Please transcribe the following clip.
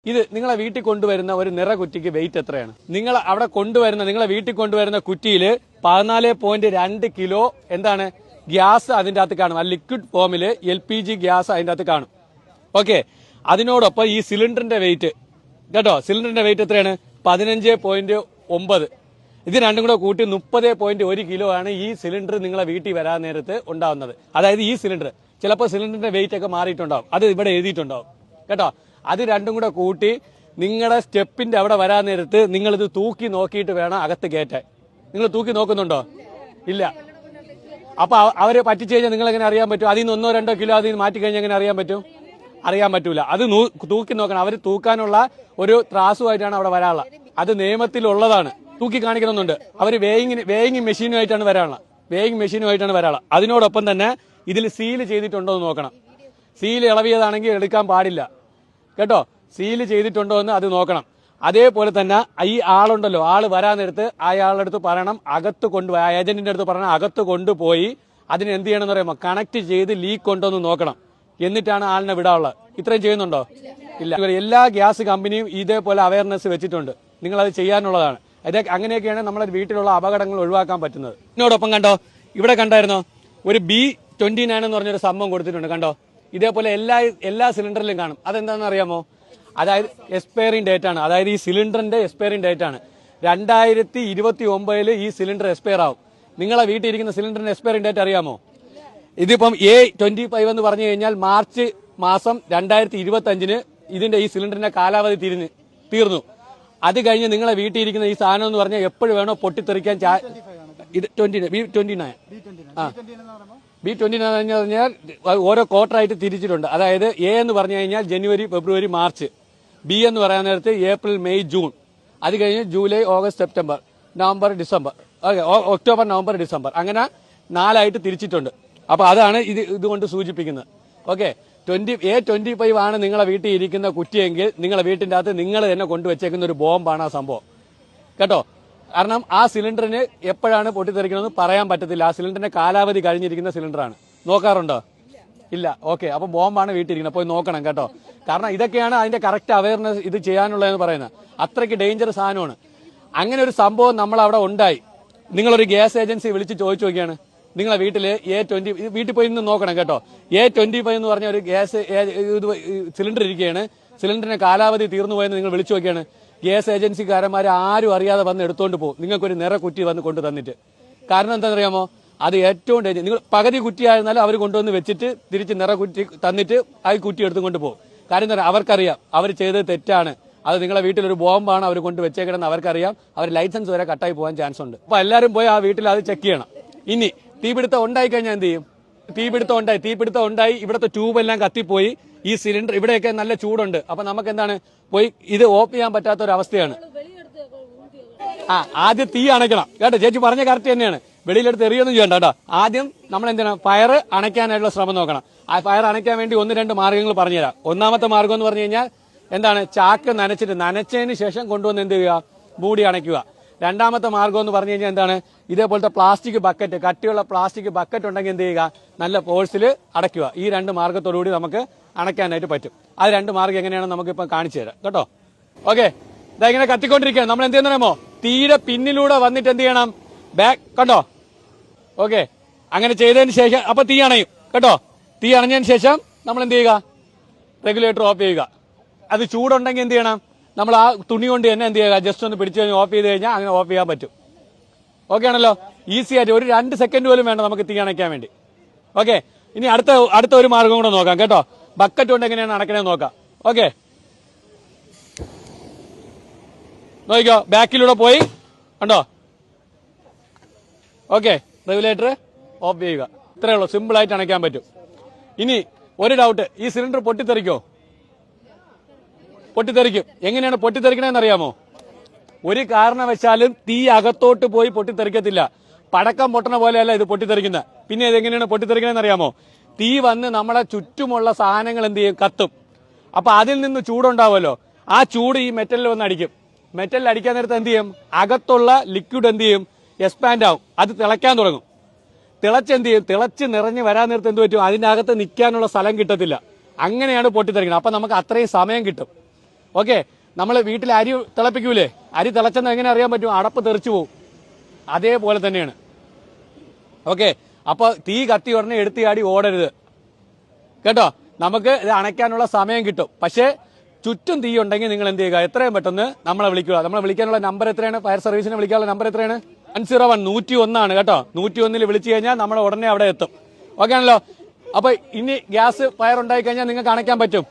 ഇത് നിങ്ങളെ വീട്ടിൽ കൊണ്ടുവരുന്ന ഒരു നിറ കുറ്റിക്ക് വെയിറ്റ് എത്രയാണ്? നിങ്ങൾ അവിടെ കൊണ്ടുവരുന്ന നിങ്ങളെ വീട്ടിൽ കൊണ്ടുവരുന്ന കുറ്റിയിൽ 14.2 കിലോ എന്താണ് ഗ്യാസ് അതിന്റെ അകത്ത് കാണും. ആ ലിക്വിഡ് ഫോമിൽ LPG ഗ്യാസ് അതിന്റെ അകത്ത് കാണും. ഓക്കെ, അതിനോടൊപ്പം ഈ സിലിണ്ടറിന്റെ വെയിറ്റ് കേട്ടോ, സിലിണ്ടറിന്റെ വെയിറ്റ് എത്രയാണ്? 15.9. ഇത് രണ്ടും കൂടെ കൂട്ടി 30.1 കിലോ ആണ് ഈ സിലിണ്ടർ നിങ്ങളെ വീട്ടിൽ വരാൻ നേരത്ത് ഉണ്ടാവുന്നത്. അതായത് ഈ സിലിണ്ടർ ചിലപ്പോൾ സിലിണ്ടറിന്റെ വെയിറ്റ് ഒക്കെ മാറിയിട്ടുണ്ടാവും, അത് ഇവിടെ എഴുതിയിട്ടുണ്ടാവും കേട്ടോ. അത് രണ്ടും കൂടെ കൂട്ടി നിങ്ങളുടെ സ്റ്റെപ്പിന്റെ അവിടെ വരാൻ നേരത്ത് നിങ്ങൾ ഇത് തൂക്കി നോക്കിയിട്ട് വേണം അകത്ത് കയറ്റാൻ. നിങ്ങൾ തൂക്കി നോക്കുന്നുണ്ടോ? ഇല്ല. അപ്പൊ അവര് പറ്റിച്ചു കഴിഞ്ഞാൽ നിങ്ങൾ എങ്ങനെ അറിയാൻ പറ്റും? അതിൽ നിന്ന് 1-2 കിലോ അതിൽ നിന്ന് മാറ്റി കഴിഞ്ഞാൽ എങ്ങനെ അറിയാൻ പറ്റും? അറിയാൻ പറ്റൂല. അത് തൂക്കി നോക്കണം. അവര് തൂക്കാനുള്ള ഒരു ത്രാസുമായിട്ടാണ് അവിടെ വരാനുള്ള. അത് നിയമത്തിലുള്ളതാണ്. തൂക്കി കാണിക്കണമെന്നുണ്ട്. അവര് വേയിങ് മെഷീനുമായിട്ടാണ് വരാനുള്ള. അതിനോടൊപ്പം തന്നെ ഇതിൽ സീൽ ചെയ്തിട്ടുണ്ടോ എന്ന് നോക്കണം. സീൽ ഇളവിയതാണെങ്കിൽ എടുക്കാൻ പാടില്ല കേട്ടോ. സീൽ ചെയ്തിട്ടുണ്ടോ എന്ന് അത് നോക്കണം. അതേപോലെ തന്നെ ഈ ആളുണ്ടല്ലോ, ആള് വരാൻ നേരത്ത് അയാളുടെ അടുത്ത് പറയണം അകത്ത് കൊണ്ടുപോയി, ആ ഏജന്റിന്റെ അടുത്ത് പറയണം അകത്ത് കൊണ്ടുപോയി അതിന് എന്ത് ചെയ്യണമെന്ന് പറയുമ്പോൾ കണക്ട് ചെയ്ത് ലീക്ക് ഉണ്ടോ എന്ന് നോക്കണം. എന്നിട്ടാണ് ആളിനെ വിടാനുള്ളത്. ഇത്രയും ചെയ്യുന്നുണ്ടോ? ഇല്ല. എല്ലാ ഗ്യാസ് കമ്പനിയും ഇതേപോലെ അവയർനെസ് വെച്ചിട്ടുണ്ട്. നിങ്ങൾ അത് ചെയ്യാനുള്ളതാണ്. അങ്ങനെയൊക്കെയാണ് നമ്മളെ വീട്ടിലുള്ള അപകടങ്ങൾ ഒഴിവാക്കാൻ പറ്റുന്നത്. ഇതിനോടൊപ്പം കണ്ടോ, ഇവിടെ കണ്ടായിരുന്നോ ഒരു B29 എന്ന് പറഞ്ഞൊരു സംഭവം കൊടുത്തിട്ടുണ്ട്. കണ്ടോ, ഇതേപോലെ എല്ലാ സിലിണ്ടറിലും കാണും. അതെന്താണെന്ന് അറിയാമോ? അതായത് എക്സ്പയറിംഗ് ഡേറ്റ് ആണ്. അതായത് ഈ സിലിണ്ടറിന്റെ എക്സ്പയറിംഗ് ഡേറ്റ് ആണ്. 2029 ഈ സിലിണ്ടർ എക്സ്പയർ ആവും. നിങ്ങളെ വീട്ടിൽ ഇരിക്കുന്ന സിലിണ്ടറിന്റെ എക്സ്പയറിംഗ് ഡേറ്റ് അറിയാമോ? ഇതിപ്പം A25 എന്ന് പറഞ്ഞു കഴിഞ്ഞാൽ മാർച്ച് മാസം 2025 ഇതിന്റെ ഈ സിലിണ്ടറിന്റെ കാലാവധി തീർന്നു. അത് കഴിഞ്ഞ് നിങ്ങളെ വീട്ടിൽ ഇരിക്കുന്ന ഈ സാധനം എന്ന് പറഞ്ഞാൽ എപ്പോഴും വേണോ പൊട്ടിത്തെറിക്കാൻ. ഇത് B29 എന്ന് പറഞ്ഞാൽ ഓരോ ക്വാർട്ടറായിട്ട് തിരിച്ചിട്ടുണ്ട്. അതായത് A എന്ന് പറഞ്ഞു കഴിഞ്ഞാൽ ജനുവരി, ഫെബ്രുവരി, മാർച്ച്. B എന്ന് പറയാൻ നേരത്ത് ഏപ്രിൽ, മെയ്, ജൂൺ. അത് കഴിഞ്ഞ് July, August, September, November, December. Okay, October, November, December. അങ്ങനെ 4 തിരിച്ചിട്ടുണ്ട്. അപ്പൊ അതാണ് ഇതുകൊണ്ട് സൂചിപ്പിക്കുന്നത്. ഓക്കെ, A25 ആണ് നിങ്ങളെ വീട്ടിൽ ഇരിക്കുന്ന കുറ്റിയെങ്കിൽ നിങ്ങളെ വീട്ടിന്റെ അകത്ത് നിങ്ങൾ തന്നെ കൊണ്ടുവച്ചേക്കുന്ന ഒരു ബോംബാണ് ആ സംഭവം കേട്ടോ. കാരണം ആ സിലിണ്ടറിന് എപ്പോഴാണ് പൊട്ടിത്തെറിക്കണമെന്ന് പറയാൻ പറ്റത്തില്ല. ആ സിലിണ്ടറിന്റെ കാലാവധി കഴിഞ്ഞിരിക്കുന്ന സിലിണ്ടറാണ്. നോക്കാറുണ്ടോ? ഇല്ല. ഓക്കെ, അപ്പൊ ബോംബാണ് വീട്ടിലിരിക്കുന്നത്. പോയി നോക്കണം കേട്ടോ. കാരണം ഇതൊക്കെയാണ് അതിന്റെ കറക്റ്റ് അവയർനെസ് ഇത് ചെയ്യാനുള്ളതെന്ന് പറയുന്നത്. അത്രയ്ക്ക് ഡേഞ്ചർ സാധനമാണ്. അങ്ങനെ ഒരു സംഭവം നമ്മൾ അവിടെ ഉണ്ടായി. നിങ്ങളൊരു ഗ്യാസ് ഏജൻസി വിളിച്ച് ചോദിച്ചു നോക്കിയാണ് നിങ്ങളെ വീട്ടില് A20 വീട്ടിൽ പോയി നിന്ന് നോക്കണം കേട്ടോ. A25 എന്ന് പറഞ്ഞ ഒരു ഗ്യാസ് സിലിണ്ടർ ഇരിക്കുകയാണ്. സിലിണ്ടറിന്റെ കാലാവധി തീർന്നു പോയെന്ന് നിങ്ങൾ വിളിച്ചു നോക്കിയാണ്. ഗ്യാസ് ഏജൻസിക്കാരന്മാർ ആരും അറിയാതെ വന്ന് എടുത്തോണ്ട് പോകും. നിങ്ങൾക്കൊരു നിറ കുറ്റി വന്ന് കൊണ്ടു തന്നിട്ട്. കാരണം എന്താണെന്നറിയാമോ? അത് ഏറ്റവും ഡേഞ്ചർ. നിങ്ങൾ പകുതി കുറ്റിയായിരുന്നാലും അവർ കൊണ്ടുവന്ന് വെച്ചിട്ട് തിരിച്ച് നിറ കുറ്റി തന്നിട്ട് ആ കുറ്റി എടുത്തും കൊണ്ട് പോകും. കാര്യം എന്താ പറയുക, അവർക്കറിയാം അവർ ചെയ്തത് തെറ്റാണ്. അത് നിങ്ങളെ വീട്ടിലൊരു ബോംബാണ് അവർ കൊണ്ട് വെച്ചേക്കണമെന്ന് അവർക്കറിയാം. അവർ ലൈസൻസ് വരെ കട്ടായി പോകാൻ ചാൻസ് ഉണ്ട്. അപ്പൊ എല്ലാവരും പോയി ആ വീട്ടിൽ അത് ചെക്ക് ചെയ്യണം. ഇനി തീപിടുത്തം ഉണ്ടായി കഴിഞ്ഞാൽ എന്ത് ചെയ്യും? തീപിടുത്തം ഉണ്ടായി ഇവിടുത്തെ ട്യൂബെല്ലാം കത്തിപ്പോയി. ഈ സിലിണ്ടർ ഇവിടെയൊക്കെ നല്ല ചൂടുണ്ട്. അപ്പൊ നമുക്ക് എന്താണ് പോയി ഇത് ഓഫ് ചെയ്യാൻ പറ്റാത്ത ഒരു അവസ്ഥയാണ്. ആദ്യം തീ അണയ്ക്കണം കേട്ടോ. ചേച്ചി പറഞ്ഞ കറക്റ്റ് തന്നെയാണ്. വെളിയിലെടുത്ത് എറിയൊന്നും ചെയ്യണ്ട കേട്ടോ. ആദ്യം നമ്മൾ എന്താണ് ഫയർ അണയ്ക്കാനായിട്ടുള്ള ശ്രമം നോക്കണം. ആ ഫയർ അണയ്ക്കാൻ വേണ്ടി 1-2 മാർഗ്ഗങ്ങൾ പറഞ്ഞുതരാം. ഒന്നാമത്തെ മാർഗ്ഗം എന്ന് പറഞ്ഞു കഴിഞ്ഞാൽ എന്താണ്, ചാക്ക് നനച്ചതിന് ശേഷം കൊണ്ടുവന്ന് എന്ത് ചെയ്യുക, മൂടി അണയ്ക്കുക. രണ്ടാമത്തെ മാർഗ്ഗം എന്ന് പറഞ്ഞു കഴിഞ്ഞാൽ എന്താണ്, ഇതേപോലത്തെ പ്ലാസ്റ്റിക് ബക്കറ്റ്, കട്ടിയുള്ള പ്ലാസ്റ്റിക് ബക്കറ്റ് ഉണ്ടെങ്കിൽ എന്ത് ചെയ്യുക, നല്ല ഫോഴ്സിൽ അടയ്ക്കുക. ഈ 2 മാർഗ്ഗത്തോടുകൂടി നമുക്ക് അണയ്ക്കാനായിട്ട് പറ്റും. അത് 2 മാർഗ്ഗം എങ്ങനെയാണെന്ന് നമുക്കിപ്പം കാണിച്ചു തരാം കേട്ടോ. ഓക്കെ, ഇതാ ഇങ്ങനെ കത്തിക്കൊണ്ടിരിക്കുകയാണ്. നമ്മൾ എന്ത് ചെയ്യുന്നറിയാമോ, തീരെ പിന്നിലൂടെ വന്നിട്ട് എന്ത് ചെയ്യണം, ബാക്ക് കണ്ടോ. ഓക്കെ, അങ്ങനെ ചെയ്തതിന് ശേഷം അപ്പൊ തീ അണയും കേട്ടോ. തീ അണഞ്ഞതിന് ശേഷം നമ്മൾ എന്ത് ചെയ്യുക, റെഗുലേറ്റർ ഓഫ് ചെയ്യുക. അത് ചൂടുണ്ടെങ്കിൽ എന്ത് ചെയ്യണം, നമ്മൾ ആ തുണി കൊണ്ട് തന്നെ എന്ത് ചെയ്യുക, ജസ്റ്റ് ഒന്ന് പിടിച്ചു കഴിഞ്ഞ് ഓഫ് ചെയ്ത് കഴിഞ്ഞാൽ അങ്ങനെ ഓഫ് ചെയ്യാൻ പറ്റും. ഓക്കെ ആണല്ലോ, ഈസി ആയിട്ട്. ഒരു 2 സെക്കൻഡ് പോലും വേണ്ട നമുക്ക് തീ അണയ്ക്കാൻ വേണ്ടി. ഓക്കെ, ഇനി അടുത്ത ഒരു മാർഗം കൂടെ നോക്കാം കേട്ടോ. ബക്കറ്റ് കൊണ്ട് എങ്ങനെയാണ് അടക്കണേന്ന് നോക്കാം. ഓക്കെ, നോക്കിക്കോ, ബാക്കിലൂടെ പോയി കണ്ടോ. ഓക്കെ, റെഗുലേറ്റർ ഓഫ് ചെയ്യുക. ഇത്രയേ ഉള്ളൂ, സിമ്പിൾ ആയിട്ട് അണയ്ക്കാൻ പറ്റും. ഇനി ഒരു ഡൗട്ട്, ഈ സിലിണ്ടർ പൊട്ടിത്തെറിക്കോ? പൊട്ടിത്തെറിക്കും. എങ്ങനെയാണ് പൊട്ടിത്തെറിക്കണേന്ന് അറിയാമോ? ഒരു കാരണവശാലും തീ അകത്തോട്ട് പോയി പൊട്ടിത്തെറിക്കത്തില്ല. പടക്കം പൊട്ടണ പോലെയല്ല ഇത് പൊട്ടിത്തെറിക്കുന്നത്. പിന്നെ ഇതെങ്ങനെയാണ് പൊട്ടിത്തെറിക്കണേന്ന് അറിയാമോ? തീ വന്ന് നമ്മളെ ചുറ്റുമുള്ള സാധനങ്ങൾ എന്ത് ചെയ്യും, കത്തും. അപ്പൊ അതിൽ നിന്ന് ചൂടുണ്ടാവുമല്ലോ, ആ ചൂട് ഈ മെറ്റലിൽ വന്ന് അടിക്കും. മെറ്റലിൽ അടിക്കാൻ നേരത്ത് എന്ത് ചെയ്യും, അകത്തുള്ള ലിക്വിഡ് എന്ത് ചെയ്യും, എക്സ്പാൻഡ് ആവും. അത് തിളയ്ക്കാൻ തുടങ്ങും. തിളച്ച് നിറഞ്ഞ് വരാൻ നേരത്ത് എന്ത് പറ്റും, അതിന്റെ അകത്ത് നിൽക്കാനുള്ള സ്ഥലം കിട്ടത്തില്ല. അങ്ങനെയാണ് പൊട്ടിത്തെറിക്കുന്നത്. അപ്പൊ നമുക്ക് അത്രയും സമയം കിട്ടും. ഓക്കെ. നമ്മൾ വീട്ടിൽ അരി തിളപ്പിക്കൂലേ, അരി തിളച്ചെന്ന് എങ്ങനെ അറിയാൻ പറ്റും? അടപ്പ് തെറിച്ചു പോകും. അതേപോലെ തന്നെയാണ്. ഓക്കെ. അപ്പൊ തീ കത്തി ഉടനെ എടുത്തിയാടി ഓടരുത് കേട്ടോ. നമുക്ക് ഇത് അണയ്ക്കാനുള്ള സമയം കിട്ടും. പക്ഷേ ചുറ്റും തീ ഉണ്ടെങ്കിൽ നിങ്ങൾ എന്ത് ചെയ്യുക, എത്രയും പെട്ടെന്ന് നമ്മളെ വിളിക്കുക. നമ്മളെ വിളിക്കാനുള്ള നമ്പർ എത്രയാണ്? ഫയർ സർവീസിനെ വിളിക്കാനുള്ള നമ്പർ എത്രയാണ്? 101 101 കേട്ടോ. 101 വിളിച്ചു കഴിഞ്ഞാൽ നമ്മൾ ഉടനെ അവിടെ എത്തും. ഓക്കെ ആണല്ലോ. അപ്പൊ ഇനി ഗ്യാസ് ഫയർ ഉണ്ടായി കഴിഞ്ഞാൽ നിങ്ങൾക്ക് അണയ്ക്കാൻ പറ്റും.